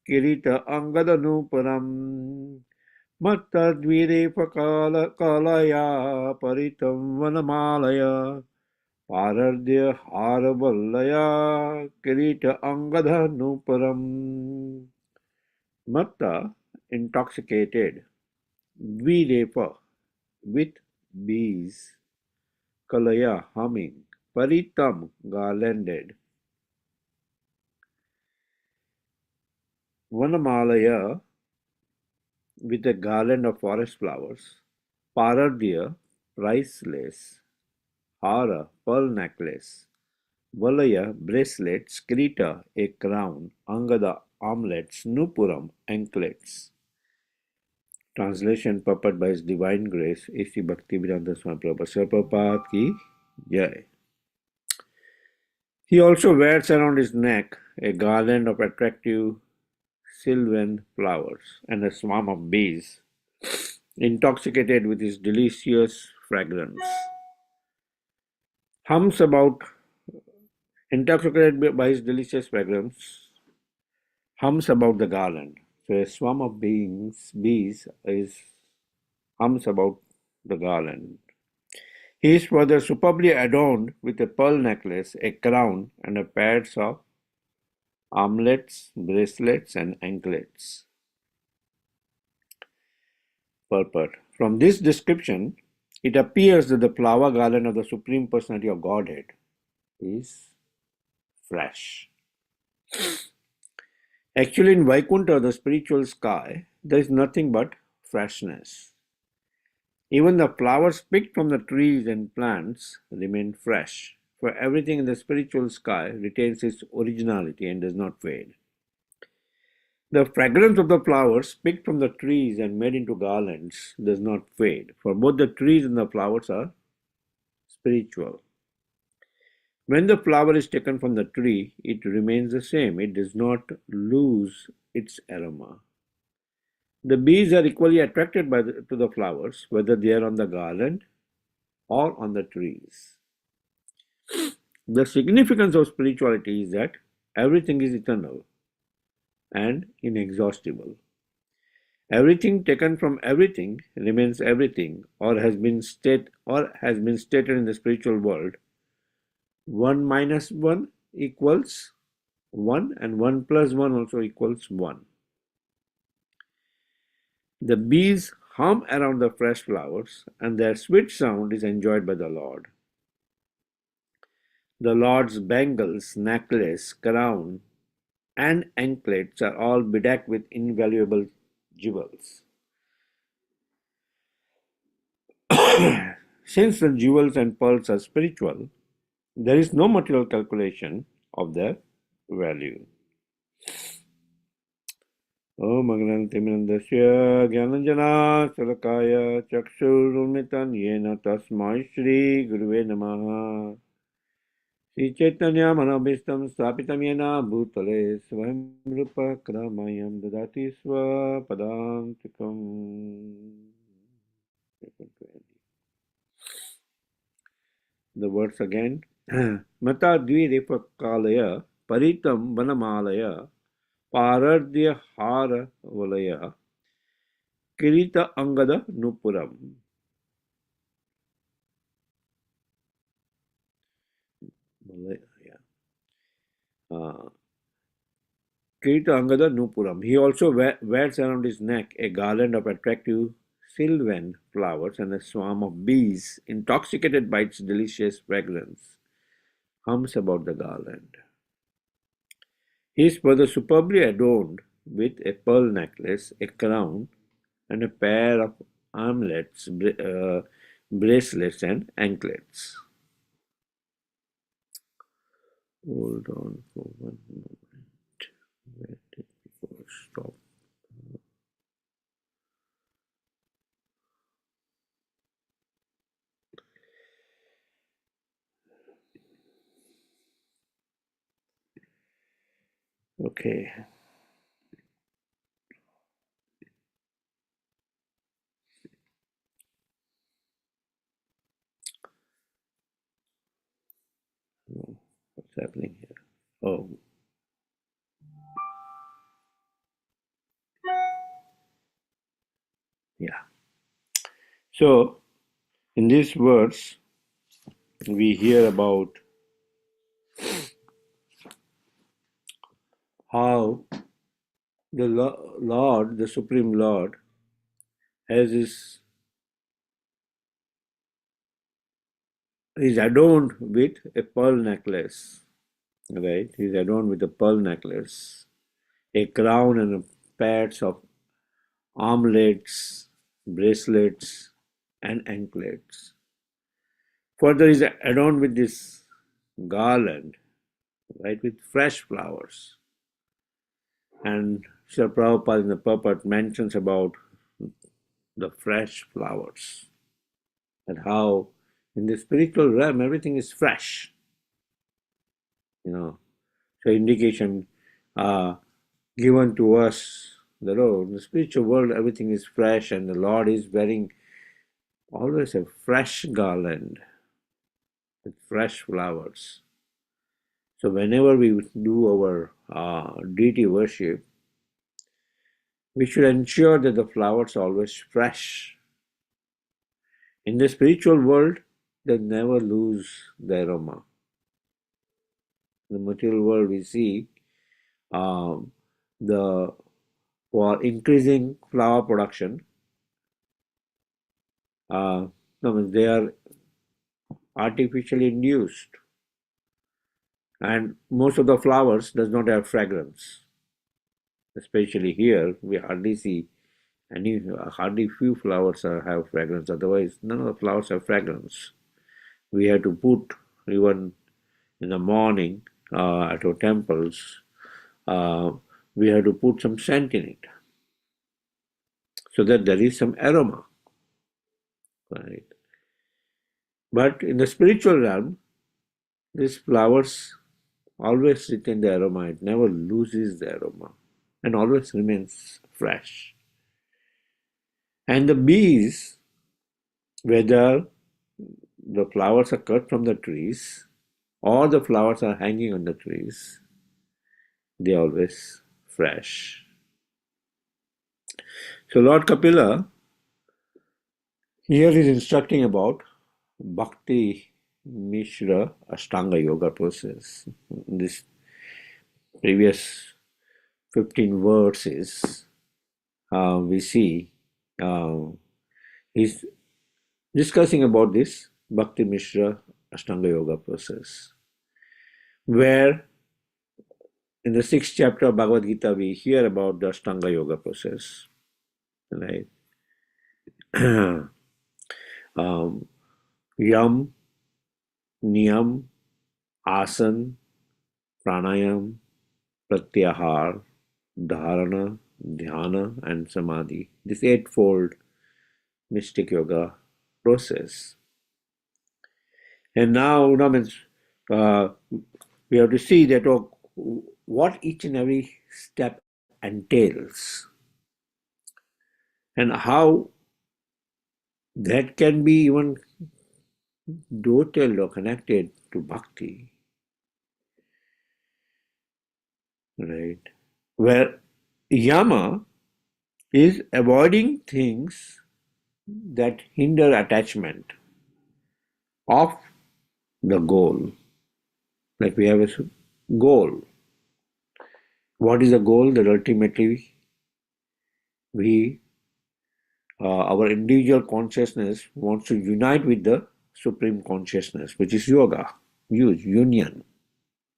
Kirita Angadanuparam Kalaya Paritam Vanamalaya Paradya Haraballaya Kirita Angadanuparam. Matta, intoxicated. Dvirepa, with bees. Kalaya, humming. Paritam, garlanded. Vanamalaya, with a garland of forest flowers. Paradya, priceless. Hara, pearl necklace. Valaya, bracelets. Krita, a crown. Angada, armlets. Nupuram, anklets. Translation purport by His Divine Grace, A.C. Bhaktivedanta Swami Prabhupada ki Jai. He also wears around his neck a garland of attractive sylvan flowers and a swarm of bees, intoxicated with his delicious fragrance. Hums about, intoxicated by his delicious fragrance, hums about the garland. So a swarm of bees hums about the garland. He is further superbly adorned with a pearl necklace, a crown, and a pairs of armlets, bracelets, and anklets. Purport. From this description, it appears that the flower garland of the Supreme Personality of Godhead is fresh. Actually, in Vaikuntha, the spiritual sky, there is nothing but freshness. Even the flowers picked from the trees and plants remain fresh, for everything in the spiritual sky retains its originality and does not fade. The fragrance of the flowers picked from the trees and made into garlands does not fade, for both the trees and the flowers are spiritual. When the flower is taken from the tree, it remains the same. It does not lose its aroma. The bees are equally attracted to the flowers, whether they are on the garland or on the trees. The significance of spirituality is that everything is eternal and inexhaustible. Everything taken from everything remains everything, or has been stated in the spiritual world. 1 minus 1 equals 1, and 1 plus 1 also equals 1. The bees hum around the fresh flowers, and their sweet sound is enjoyed by the Lord. The Lord's bangles, necklace, crown, and anklets are all bedecked with invaluable jewels. Since the jewels and pearls are spiritual, there is no material calculation of their value. Om Agnantimirandasya Gyananjana Salakaya Chakshurunmitan Yena Tasmai Shri Guruve Namaha. Sri Chaitanya Manabhistam Stapitam Yena Bhutale Swayam Rupa Kramayam Dadati Swa Padantikam. The words again. Mata Dvirepa Kalaya Paritam Vanamalaya Paradya Hara Valaya Kirita Angada Nupuram. Kirita Angada Nupuram. He also wears around his neck a garland of attractive sylvan flowers, and a swarm of bees, intoxicated by its delicious fragrance, hums about the garland. He is further superbly adorned with a pearl necklace, a crown, and a pair of armlets, bracelets, and anklets. Hold on for 1 moment. Where did we go? Stop. Okay. What's happening here? Oh. Yeah. So, in this verse, we hear about how the Lord, the Supreme Lord, has is adorned with a pearl necklace, right? He's adorned with a pearl necklace, a crown and a pairs of armlets, bracelets, and anklets. Further, he's adorned with this garland, right, with fresh flowers. And Srila Prabhupada in the purport mentions about the fresh flowers and how in the spiritual realm everything is fresh, So indication given to us that in the spiritual world everything is fresh and the Lord is wearing always a fresh garland with fresh flowers. So whenever we do our deity worship, we should ensure that the flowers are always fresh. In the spiritual world, they never lose the aroma. In the material world, we see the for increasing flower production, they are artificially induced, and most of the flowers does not have fragrance. Especially here, we hardly see hardly few flowers have fragrance. Otherwise, none of the flowers have fragrance. We have to put even in the morning at our temples. We have to put some scent in it so that there is some aroma, right? But in the spiritual realm, these flowers always retain the aroma. It never loses the aroma and always remains fresh. And the bees, whether the flowers are cut from the trees or the flowers are hanging on the trees, they are always fresh. So Lord Kapila here is instructing about Bhakti Mishra Ashtanga Yoga process. This previous 15 verses, we see he's discussing about this Bhakti Mishra Ashtanga Yoga process, where in the 6th chapter of Bhagavad Gita we hear about the Ashtanga Yoga process, right? Yam, Niyam, Asan, Pranayam, Pratyahar, Dharana, Dhyana, and Samadhi. This eightfold mystic yoga process. And now, we have to see that what each and every step entails and how that can be even dovetailed or connected to bhakti, right? Where yama is avoiding things that hinder attachment of the goal. Like we have a goal. What is the goal? That ultimately our individual consciousness wants to unite with the Supreme Consciousness, which is yoga, union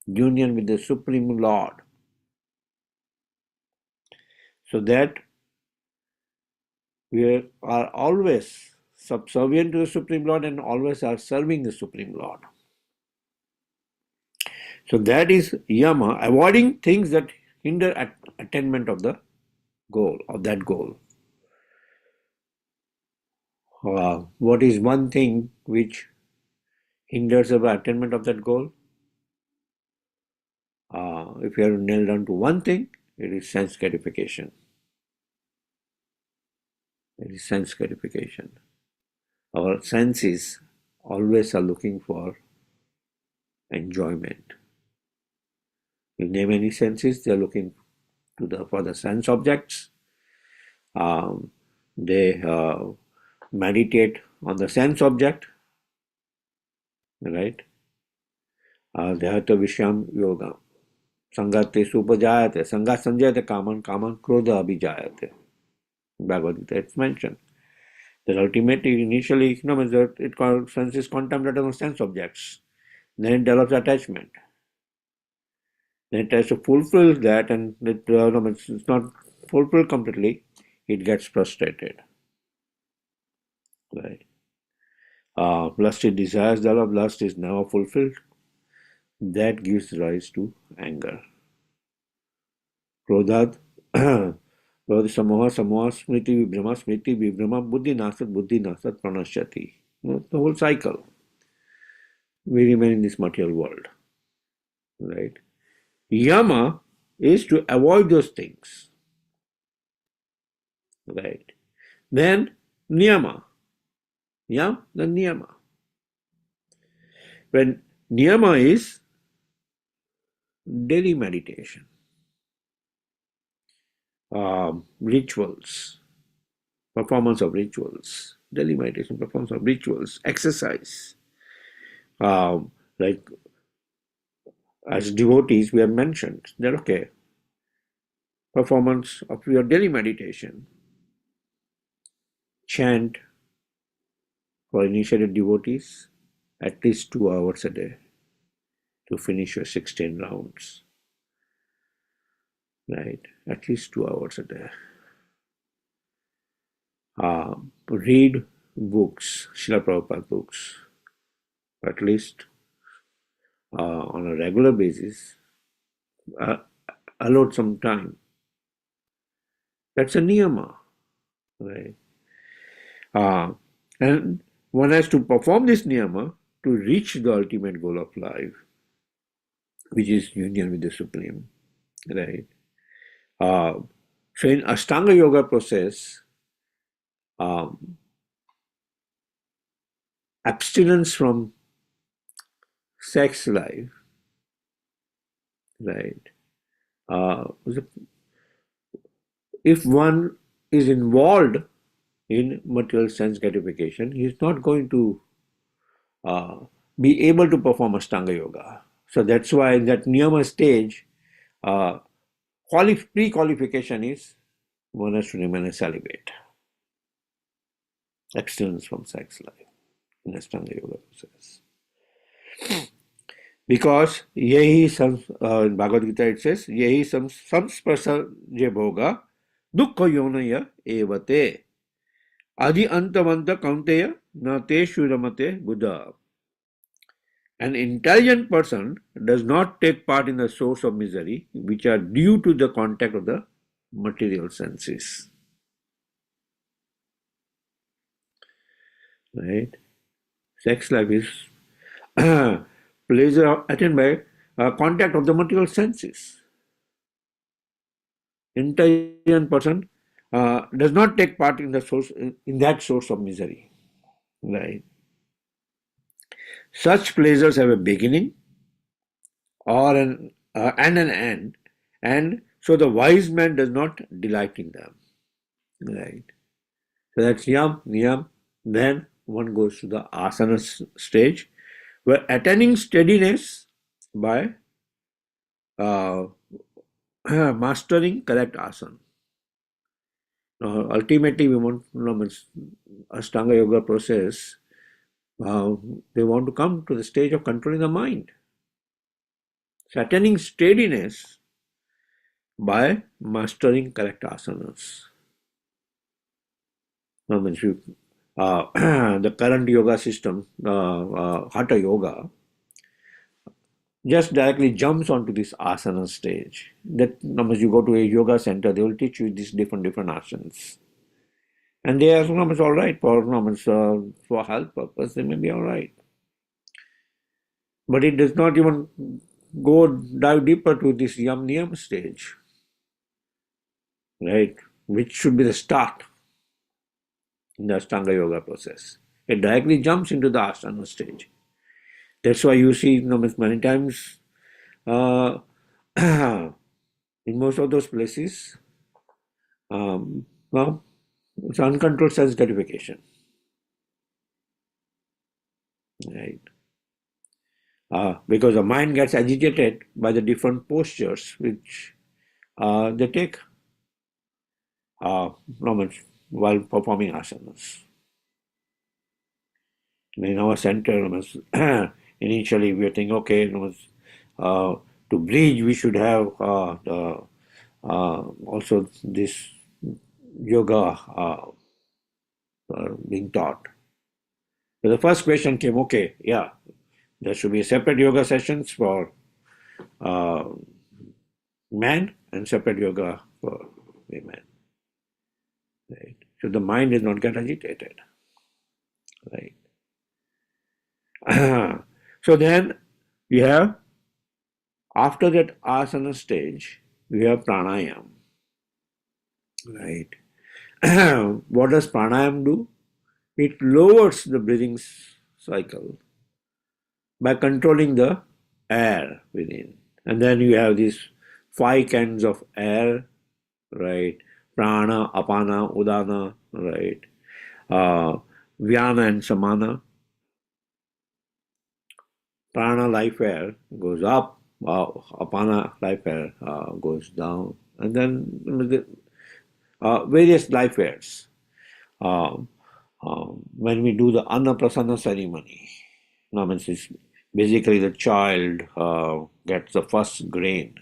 with the Supreme Lord. So that we are always subservient to the Supreme Lord and always are serving the Supreme Lord. So that is yama, avoiding things that hinder attainment of the goal, of that goal. What is one thing which hinders our attainment of that goal? If you have to nail down to one thing, it is sense gratification. It is sense gratification. Our senses always are looking for enjoyment. You name any senses, they are looking for the sense objects. They meditate on the sense object, right? Dhyata Vishyam Yoga. Sangate Supajayate. Sangat Sanjayate Kaman Kaman Krodha Abhijayate. Bhagavad Gita, it's mentioned. That ultimately, initially, it senses contemplative on sense objects. Then it develops attachment. Then it has to fulfill that, and it's not fulfilled completely. It gets frustrated. Right? Lusty desires develop. Lust is never fulfilled. That gives rise to anger. Krodhat, Krodha samoha, samoha, smriti vibrama, buddhi nasat pranashyati. The whole cycle. We remain in this material world. Right? Yama is to avoid those things. Right? Then niyama. Yam, then niyama. When niyama is daily meditation, rituals, performance of rituals, daily meditation, performance of rituals, exercise. Like as devotees, we have mentioned that okay, performance of your daily meditation, chant for initiated devotees at least 2 hours a day to finish your 16 rounds. Right? At least 2 hours a day. Read books, Srila Prabhupada books, at least on a regular basis. Allot some time. That's a niyama. Right? And one has to perform this niyama to reach the ultimate goal of life, which is union with the Supreme. Right? So in Ashtanga Yoga process, abstinence from sex life, right? If one is involved in material sense gratification, he is not going to be able to perform Ashtanga Yoga. So that's why in that Niyama stage, pre-qualification is one has to remain a celibate. Abstinence from sex life in Ashtanga Yoga process. Because in Bhagavad Gita it says, yehi samsparsa je bhoga dukkha yonaya evate adi antavanta kaunteya na te shuramate buddha. An intelligent person does not take part in the source of misery which are due to the contact of the material senses. Right? Sex life is pleasure attained by contact of the material senses. Intelligent person does not take part in the source in that source of misery. Right? Such pleasures have a beginning or and an end, and so the wise man does not delight in them. Right? So that's yam, niyam. Then one goes to the asana stage, where attaining steadiness by mastering correct asana. Ultimately, we want Ashtanga Yoga process. They want to come to the stage of controlling the mind. So attaining steadiness by mastering correct asanas. The current yoga system, Hatha Yoga, just directly jumps onto this asana stage. That you go to a yoga center, they will teach you these different asanas. And they are all right for health purpose, they may be all right. But it does not even dive deeper to this yam niyam stage, right? Which should be the start in the Ashtanga Yoga process. It directly jumps into the asana stage. That's why you see many times in most of those places, It's uncontrolled sense gratification, right? Because the mind gets agitated by the different postures which they take uh, while performing asanas. In our center, initially we are thinking, okay, to breathe we should have also this yoga being taught. So the first question came, okay, yeah, there should be separate yoga sessions for uh, men and separate yoga for women. Right? So the mind is not get agitated. Right? So then we have, after that asana stage, we have pranayam. Right? What does pranayam do? It lowers the breathing cycle by controlling the air within. And then you have these five kinds of air, right? Prana, apana, udana, right? Uh, Vyana and samana. Prana life air goes up, apana life air goes down, and then various life airs. Um, when we do the Annaprasana ceremony, it's basically the child gets the first grain.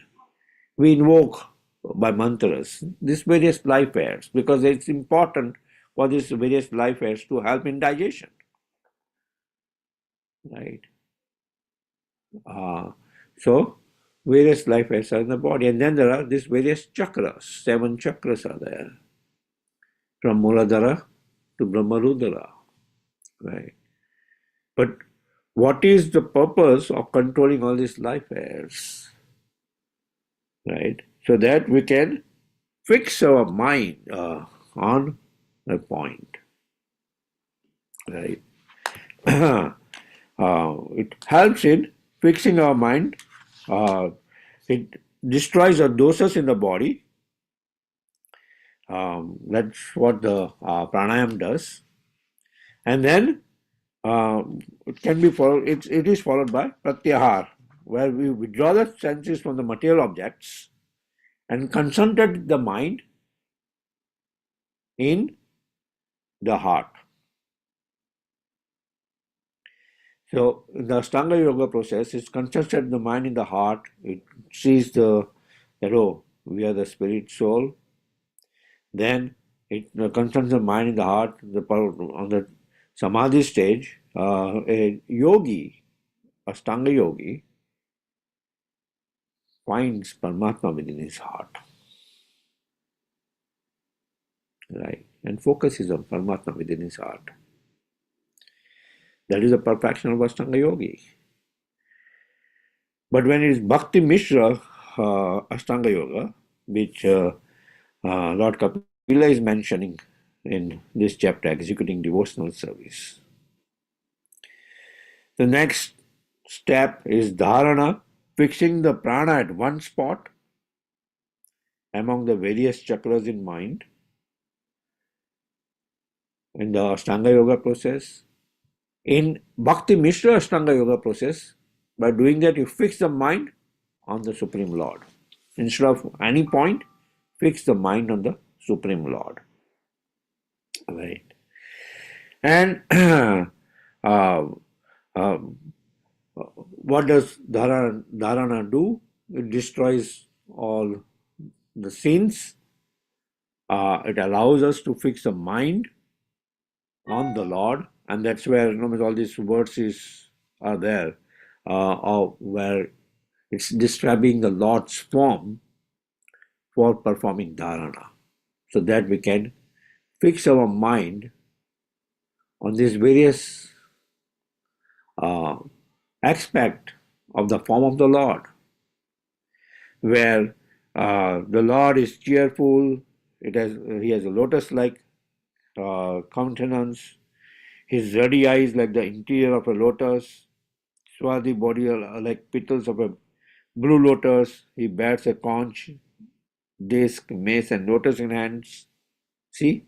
We invoke by mantras these various life airs because it's important for these various life airs to help in digestion, right? Uh, so various life airs are in the body, and then there are these various chakras. 7 chakras are there, from Muladhara to Brahmarudra, right? But what is the purpose of controlling all these life airs, right? So that we can fix our mind on a point, right? It helps in fixing our mind. It destroys the dosas in the body. That's what the pranayam does. And then it can be followed. It is followed by pratyahar, where we withdraw the senses from the material objects and concentrate the mind in the heart. So the Ashtanga Yoga process is concentrate the mind in the heart. It sees that oh, we are the spirit soul. Then it concentrates the mind in the heart. On the samadhi stage, a yogi, Ashtanga yogi, finds Paramatma within his heart, right? And focuses on Paramatma within his heart. That is the perfection of Ashtanga yogi. But when it is Bhakti Mishra Ashtanga Yoga, which Lord Kapila is mentioning in this chapter, Executing Devotional Service, the next step is Dharana, fixing the prana at one spot among the various chakras in mind in the Ashtanga Yoga process. In Bhakti Mishra Ashtanga Yoga process, by doing that, you fix the mind on the Supreme Lord. Instead of any point, fix the mind on the Supreme Lord. Right. And uh, what does dharana do? It destroys all the sins. It allows us to fix the mind on the Lord, and that's where all these verses are there, where it's describing the Lord's form for performing dharana, so that we can fix our mind on these various uh, aspect of the form of the Lord, where the Lord is cheerful. He has a lotus-like countenance. His ruddy eyes like the interior of a lotus. Swarthy body are like petals of a blue lotus. He bears a conch, disc, mace, and lotus in hands. See?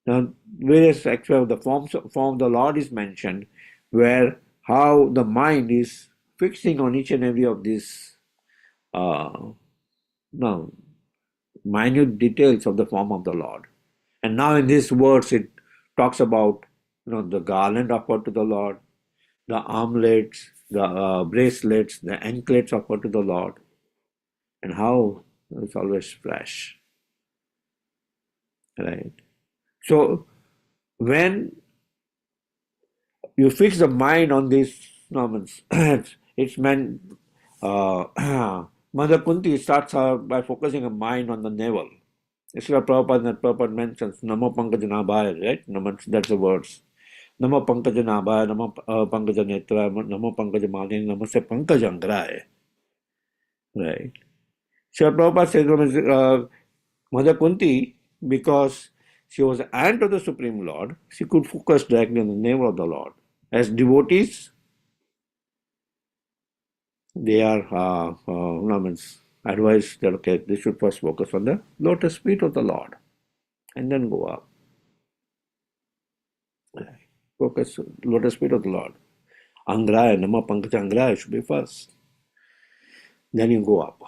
Now, various aspects of the form of the Lord is mentioned, where how the mind is fixing on each and every of these now minute details of the form of the Lord. And now in these words, it talks about the garland offered to the Lord, the armlets, the bracelets, the anklets offered to the Lord, and how it's always fresh, right? So when you fix the mind on these moments, it's meant Mother Kunti starts by focusing her mind on the navel. Srila Prabhupada mentions Namo Pankajanaಭಾಯ, right? That's the words. Namo Pankajanaಭಾಯ, Namo Pankajanetra, Namo Pankajamani, Namaste Pankajangraya. Right. Srila Prabhupada says, Mother Kunti, because she was aunt of the Supreme Lord, she could focus directly on the navel of the Lord. As devotees, they are advised that okay, they should first focus on the lotus feet of the Lord and then go up. Focus lotus feet of the Lord. Angraya, Nama Pankaja Angraya should be first. Then you go up.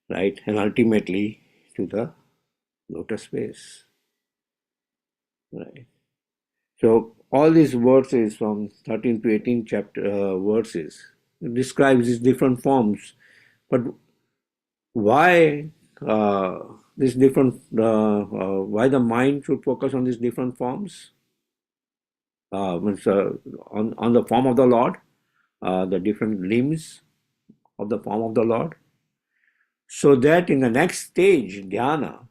Right? And ultimately to the lotus face. Right? So all these verses from 13 to 18 chapter verses describes these different forms. But why this different? Why the mind should focus on these different forms? Means, on the form of the Lord, the different limbs of the form of the Lord, so that in the next stage, dhyana,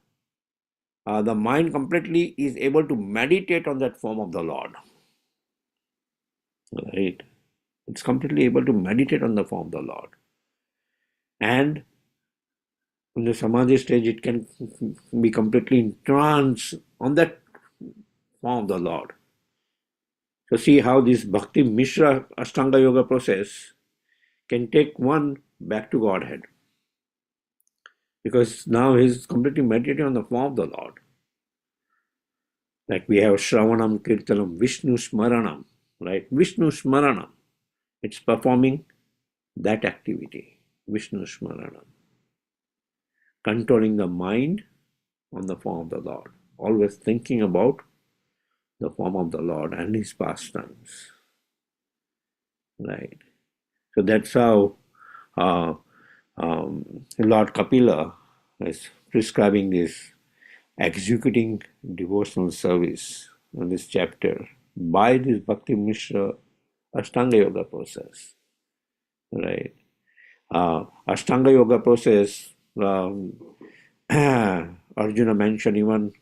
the mind completely is able to meditate on that form of the Lord. Right? It's completely able to meditate on the form of the Lord. And in the samadhi stage, it can be completely in trance on that form of the Lord. So see how this Bhakti Mishra Ashtanga Yoga process can take one back to Godhead. Because now he's completely meditating on the form of the Lord. Like we have Shravanam, Kirtanam, Vishnu Smaranam, right? Vishnu Smaranam. It's performing that activity, Vishnu Smaranam. Controlling the mind on the form of the Lord. Always thinking about the form of the Lord and his pastimes. Right? So that's how Lord Kapila is prescribing this executing devotional service in this chapter by this Bhakti Mishra Ashtanga Yoga process. Right? Ashtanga Yoga process, Arjuna mentioned even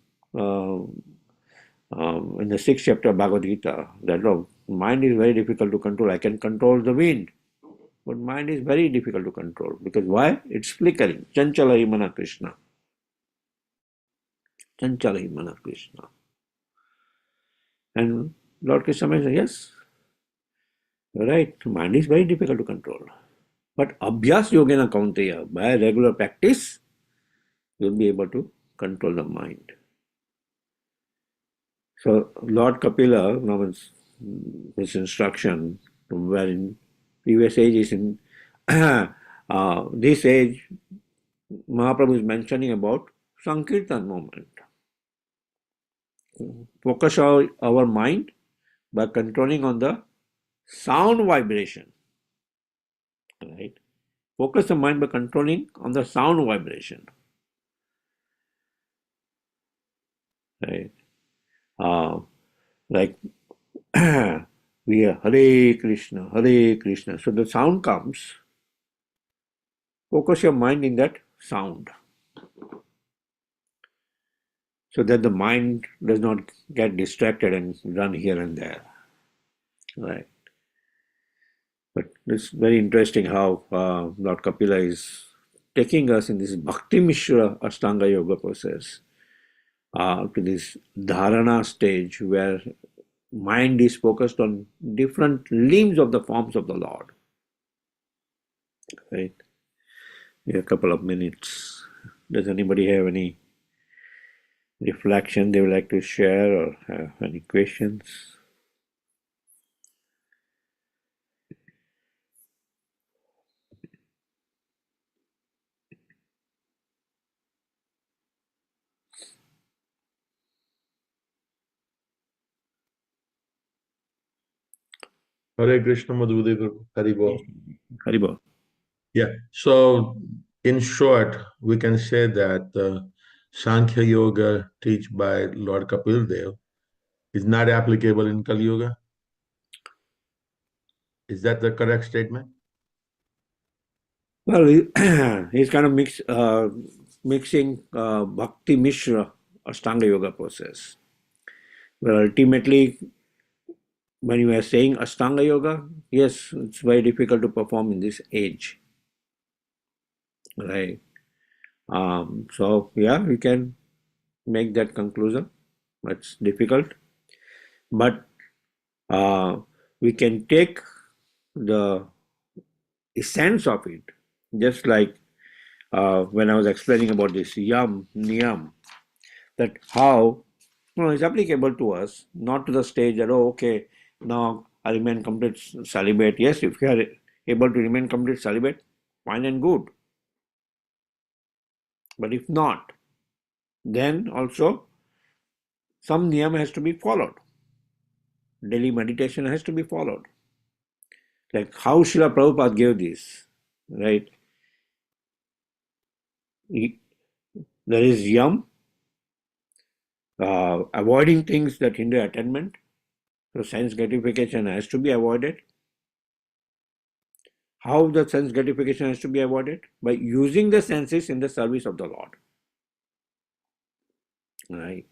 in the 6th chapter of Bhagavad Gita that mind is very difficult to control. I can control the wind, but mind is very difficult to control. Because why? It's flickering. Chanchala Himana Krishna. Chanchala Himana Krishna. And Lord Krishna mentioned, yes, you're right, mind is very difficult to control. But Abhyas Yogena Kaunteya, by regular practice, you'll be able to control the mind. So Lord Kapila, his instruction, where in previous ages, in this age, Mahaprabhu is mentioning about Sankirtan moment. Focus our mind by controlling on the sound vibration. Right? Focus the mind by controlling on the sound vibration. Right? Like we are Hare Krishna, Hare Krishna. So the sound comes. Focus your mind in that sound, so that the mind does not get distracted and run here and there. Right. But it's very interesting how Lord Kapila is taking us in this Bhakti Mishra Ashtanga Yoga process to this dharana stage where mind is focused on different limbs of the forms of the Lord. Right. We have a couple of minutes. Does anybody have any reflection they would like to share or have any questions? Hare Krishna Madhudeva Haribo. Haribo. Yeah. So, in short, we can say that Sankhya Yoga taught by Lord Kapil Dev is not applicable in Kali Yuga. Is that the correct statement? Well, he's kind of mixing Bhakti Mishra Ashtanga Yoga process. Well, ultimately, when you are saying Ashtanga Yoga, yes, it's very difficult to perform in this age, right? So, yeah, we can make that conclusion. It's difficult, but uh, we can take the essence of it, just like when I was explaining about this yam, niyam, that how it's applicable to us, not to the stage that, oh, okay, now I remain complete celibate. Yes, if you are able to remain complete celibate, fine and good. But if not, then also some niyam has to be followed. Daily meditation has to be followed. Like how Srila Prabhupada gave this, right? There is yam, avoiding things that hinder attainment. So sense gratification has to be avoided. How the sense gratification has to be avoided? By using the senses in the service of the Lord. Right?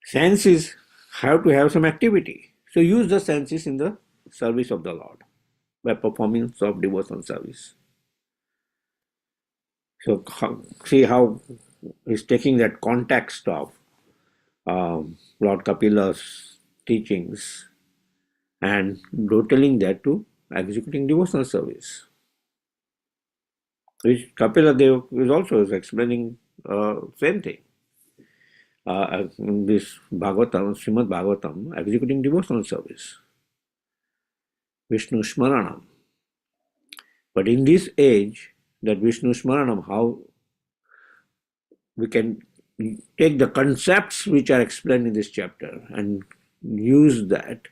Senses have to have some activity. So use the senses in the service of the Lord by performing soft devotional service. So see how he's taking that context of Lord Kapila's teachings and dotaling that to executing devotional service. Which Kapila Dev is also explaining same thing. In this Bhagavatam, Srimad Bhagavatam, executing devotional service, Vishnu Smaranam. But in this age, that Vishnu Smaranam, how we can take the concepts which are explained in this chapter and use that,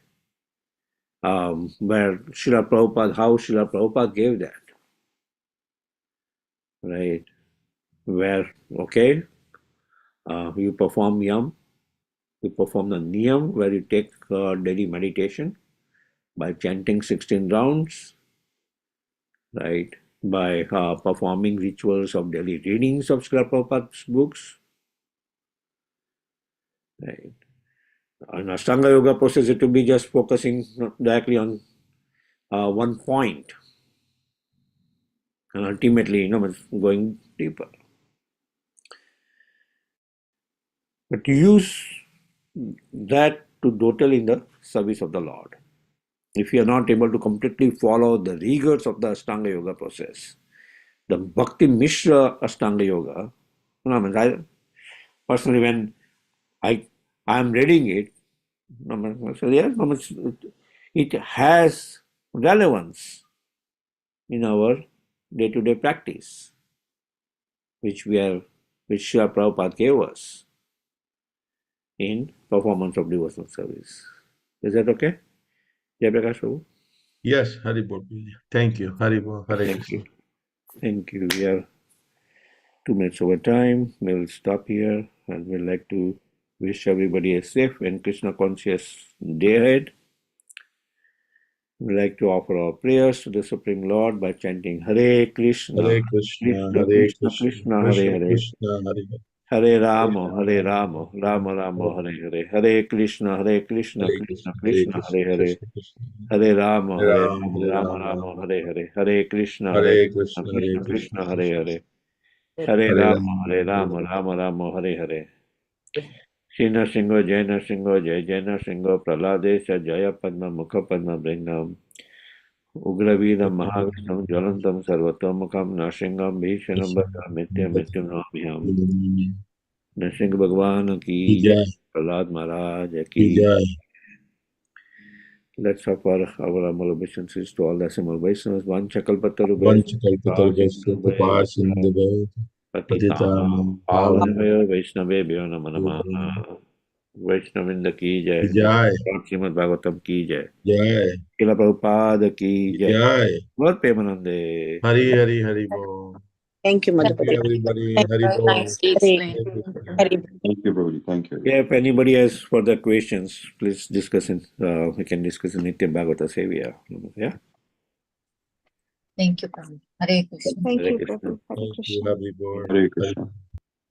where Srila Prabhupada, how Srila Prabhupada gave that, right? Where, okay, you perform yam, you perform the niyam, where you take daily meditation by chanting 16 rounds, right? By performing rituals of daily readings of Srila Prabhupada's books, right? In Ashtanga Yoga process, it will be just focusing directly on one point, and ultimately, it's going deeper. But use that to total in the service of the Lord. If you are not able to completely follow the rigors of the Ashtanga Yoga process, the Bhakti Mishra Ashtanga Yoga, I personally, when I am reading it, so yes, it has relevance in our day-to-day practice, which Srila Prabhupada gave us in performance of devotional service. Is that okay? Jayaprakash Prabhu? Yes, Haribo. Thank you. Haribo. Hare Thank Krishna. you. Thank you. We are 2 minutes over time. We'll stop here and we'd like to wish everybody a safe and Krishna conscious day ahead. We'd like to offer our prayers to the Supreme Lord by chanting Hare Krishna, Hare Krishna. Krishna Hare Krishna, Krishna. Krishna Hare Krishna Hare, Krishna. Hare Hare Hare. Rama, Hare Rama, Rama Rama, Hare Hare, Hare Krishna, Hare Krishna, Hare Krishna Krishna. Hare Krishna, Krishna. Hare Hare, Krishna Krishna. Hare Rama, Hare Hare Ram. Rama, Hare Rama Ram. Rama, Ram. Hare Hare, Hare Krishna, Hare Hare Krishna, Krishna. Hare Krishna Krishna. Krishna, Hare Krishna Hare, Krishna. Hare Hare Rama, Ram. Hare Hare Rama, Ram. Rama Rama, Hare Hare. Shri Nrsimha, Jai Nrsimha, Jai Jai Nrsimha, Praladesha, Jaya Padma, Mukha Padma, Bringam, Ugravidam, Mahavishnam, Jwalantam, Sarvatomukam, Nrsimham, Bhishanam, Bhadram, Nityam, Mrityum, Namiham. Narasimha भगवान की जय, जय प्रहलाद महाराज की की. जय. Let's offer our humble obeisances to all the assembled Vaishnavas. Vanchakalpatarubhayascha Vanchakalpatarubhayasya कृपा सिन्धुभ्यो पतितानां पावनेभ्यो पावनेभ्यो वैष्णवेभ्यो नमो नमः. वैष्णविंद की जय. जय श्रीमद् भागवतम की जय. जय श्रील प्रभुपाद की जय. जय. बहुत प्रेमानंदे. हरि हरि हरि बोल. Thank you, Thank you Madhupati. everybody. Thank Hari you. bol. Nice to explain. Hare Krishna. Hari. Thank you, Prabhuji. Thank you. Yeah, if anybody has further questions, please discuss in. We can discuss in Nitya Bhagavata Sevya. Yeah. Thank you, Prabhu. Hare Krishna. Thank Hare you, Krishna. Prabhu. Hare Thank you, Krishna. Hari bol. Hare Krishna.